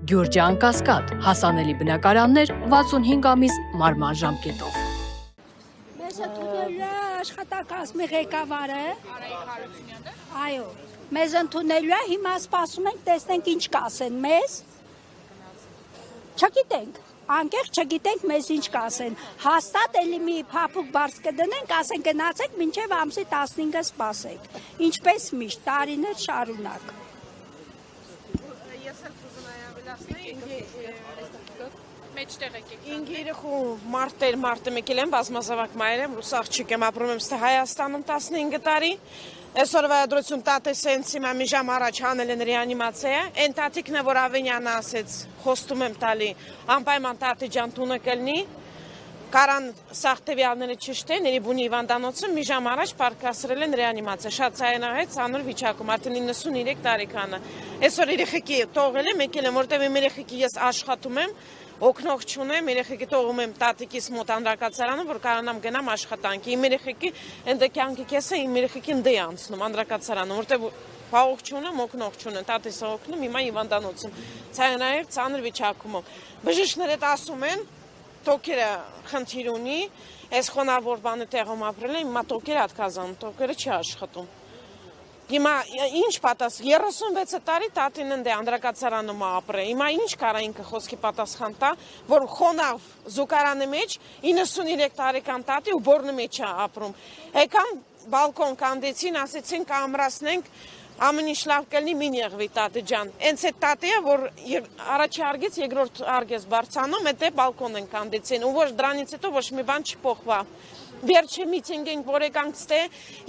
Գյուրջան Կասկադ, հասանելի բնակարաններ 65 ամիս մարման ժամկետով։ Մեզ ընդունել է աշխատակազմի ղեկավարը։ Այո, մեզ ընդունել է, հիմա սպասում ենք, տեսնենք ինչ կասեն մեզ։ Չգիտենք, անկեղծ չգիտենք մեզ ինչ կասեն, հաստատ էլի մի փափուկ բարձ կդնենք, ասեն գնացեք մինչև ամսի 15-ը սպասեք, ինչպես միշտ, տարիներ շարունակ։ Ես էլ կուզենայի ավելացնել, մեջտեղ եկեք։ Ինձ երեխու մարտը մեկել եմ, բազմազավակ մայր եմ, ռուս աղջիկ եմ, ապրում եմ ստե Հայաստանում 15 տարի։ Այսօրվա դրություն տատես հենց հիմա մի ժամ առաջ անել են ռեանիմացիա, այն տատիկն է, որ Ավենյանը ասեց, խոստում եմ տալի, անպայման տատի ջան տունը կլնի, կարան սաղթևյալները չշտեն, երիբունի հիվանդանոցում մի ժամ առաջ պարկասրել են ռեանիմացիա, շատ ցայնահայտ ցանր վիճակում, արդեն 93 տարեկանը։ Այսօր երեխեքի թողել եմ, եկել եմ, որտեղ իմ երեխեքի ես աշխատում եմ, օգնող չունեմ, երեխեքի թողում եմ տատիկիս մոտ անդրակացարանը, որ կարողանամ գնամ աշխատանքի։ Իմ երեխեքի ընդ կյանքի կեսը իմ երեխեքին դե անցնում անդրակացարանը, որտեղ փաղող չունեմ, օգնող չունեմ, տատիսը օգնում, հիմա հիվանդանոցում։ Ցայնահայտ ցանր վիճակում։ Բժիշկները ասում են, տոկերը խնդիր ունի, այս խոնավոր բանը տեղում ապրել է, հիմա տոկերը ատկազան, տոկերը չի աշխատում։ Հիմա ինչ պատասխան 36 տարի տատին ընդ է անդրակացարանում ապրել։ Հիմա ինչ կարա ինքը խոսքի պատասխան տա, որ խոնավ զուգարանի մեջ 93 տարեկան տատի ու բորնի մեջ է ապրում։ Եկան բալկոն կանդեցին, ասեցին կամրացնենք, ամեն ինչ լավ կլինի, մին եղվի տատի ջան։ Հենց այդ տատիը, որ առաջի արգեց, երկրորդ արգեց բարձանում, այդ բալկոն են կանդեցին, ու ոչ դրանից հետո ոչ մի բան չփոխվա։ Վերջի միտինգ ենք, որ եկանք ստե,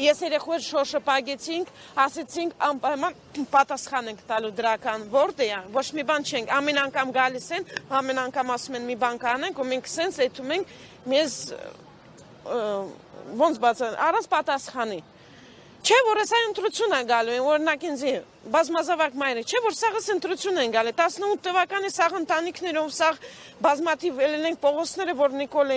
ես երեխուեր շոշը պագեցինք, ասեցինք անպայման պատասխան ենք տալու դրական, որտե է, ոչ մի բան չենք, ամեն անգամ գալիս են, ամեն անգամ ասում են մի բան կանենք, ու մենք սենց էթում ենք, մեզ ոնց բացան, առանց պատասխանի։ Չէ, որ այս ընտրություն են գալու են, օրինակ ինձ բազմազավակ մայրը, չէ, որ սաղս ընտրություն են գալի, 18 թվականի սաղ ընտանիքներով, սաղ բազմաթիվ ելել ենք Պողոսները, որ Նիկոլը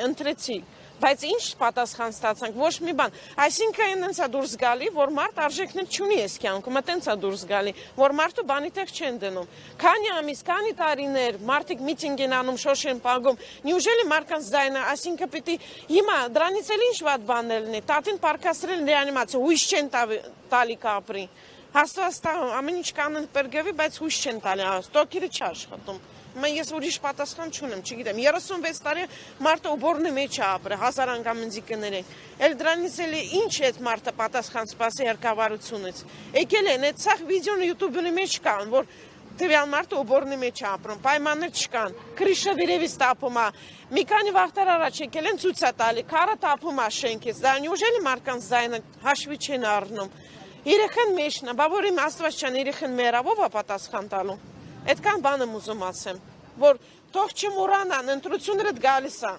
ընտրեցի, բայց ինչ պատասխան ստացանք, ոչ մի բան, այսինքն հենց է դուրս գալի, որ մարդ արժեքներ չունի այս կյանքում, հենց է դուրս գալի, որ մարդու բանի տեղ չեն դնում, քանի ամիս, քանի տարիներ, մարդիկ միտինգ են անում, շոշ են պագում, նյուժելի մարդկանց ձայնը, այսինքն պիտի հիմա դրանից էլ ինչ վատ բաներ լինի, տատին պարկասրել ռեանիմացիա, հույս չեն տալի կապրի, հաստատ ամեն ինչ կանեն պերգևի, բայց հույս չեն տալի, տոկերը չաշխատում։ Ես ուրիշ պատասխան չունեմ, չգիտեմ, 36 տարի մարդը ուբորնի մեջ է ապրել, 1000 անգամ ընձիկներ են, էլ դրանից էլ ինչ է այդ մարդը պատասխան սպասի հարկավարությունից, եկել են, այդ սաղ վիդեոն յուտուբյունի մեջ կան, որ տվյալ մարդը ուբորնի մեջ է ապրում, պայմաններ չկան, քրիշը վերևից տապում է, մի քանի վաղտար առաջ եկել են ցույց է տալի, քարը տապում է շենքից, դա նյուժելի մարդկանց ձայնը հաշվի չեն առնում, երեխան մեջն է, բա որ իմ Աստված ջան, երեխան մերավով է պատասխան տալու։ Այդքան բան եմ ուզում ասեմ, որ թող չմոռանան, ընտրությունները գալիս է։